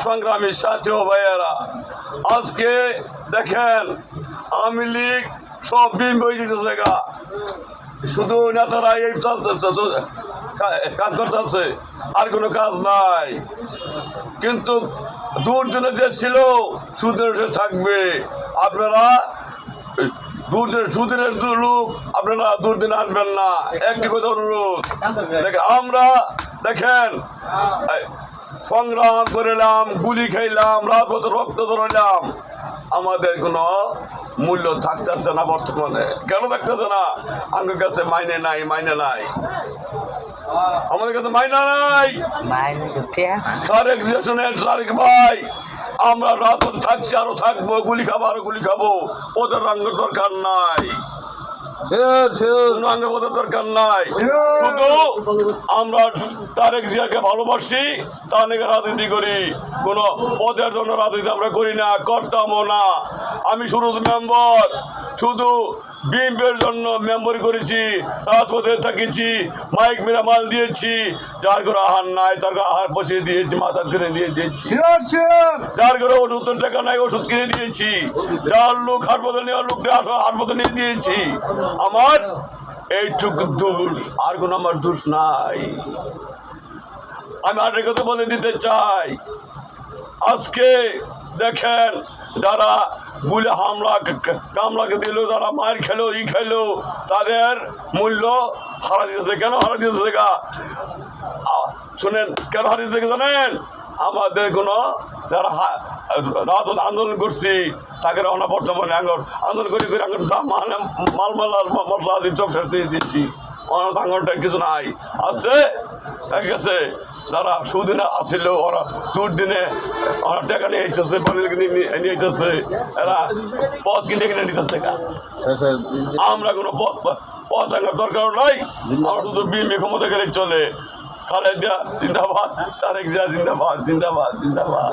সংগ্রামী সাথী ও ভাইয়েরা, আজকে দেখেন আওয়ামী লীগ সব বিন বই দিতেছে গা, শুধু নেতারা এই কাজ করতেছে, আর কোনো কাজ নাই। কিন্তু দুর্দিনে যে ছিল সুদিনে থাকবে। আপনারা সুদিনের লোক, আপনারা দুর্দিনে আনবেন না, একটি কথা অনুরোধ। দেখেন আমরা দেখেন সংগ্রাম করিলাম, গুলি খাইলাম, রাজপথে রক্ত ধরাইলাম, আমাদের কোনো মূল্য থাকতেছে না বর্তমানে। কেন থাকতেছে না? আমাদের কাছে মাইনে নাই, আমাদের কাছে মাইনা নাই। তারেক ভাই, আমরা রাজপথে থাকছি, আরো থাকবো, গুলি খাবো, আরো গুলি খাবো। ওদের রঙের দরকার নাই, দরকার নাই। শুধু আমরা তারেক জিয়াকে ভালোবাসি, তার নাকি রাজনীতি করি। কোনো পদের জন্য রাজনীতি আমরা করি না, করতামও না। আমি শুধু মেম্বার, শুধু বিএনপির জন্য মেম্বারি করেছি, রাজপথে থাকিছি, মাইক মেরা মাল দিয়েছি। যার করে আহার নাই তার করে আহার পচিয়ে দিয়েছি, মাথা কিনে দিয়ে দিয়েছি। যার করে ওষুধের টাকা নাই, ওষুধ কিনে দিয়েছি। যার লোক হাসপাতাল নেওয়ার লোকটা হাসপাতাল নিয়ে দিয়েছি। আমার এইটুকু দোষ, আর কোনো আমার দোষ নাই। আমি আর কথা বলে দিতে চাই, আজকে দেখেন যারা গুলি কামলাকে দিল, যারা মার খেলো, খেলো, তাদের মূল্য হারা দিতেছে। কেন হারা দিতেছে? শুনেন, কেন হারা দিতেছে জানেন? আমাদের কোনো যারা রাজপথ আন্দোলন করছি তাকে আমরা বর্তমানে আন্দোলন করি মাল মশলা সব শেষ দিয়ে দিচ্ছি। আন্দোলনটা কিছু নাই আছে, ঠিক আছে। যারা সুদিনে আসছিল, ওরা দুর্দিনে ওরা টাকা নিয়ে আসতেছে, নিয়ে আসতেছে, এরা পথ কিনে নিতেছে। আমরা কোনো পথ আনার দরকার নাই। আমরা শুধু বিএনপি ক্ষমতা গেলে চলে। খালেদা জিন্দাবাদ, তারেক জিয়া জিন্দাবাদ, জিন্দাবাদ, জিন্দাবাদ।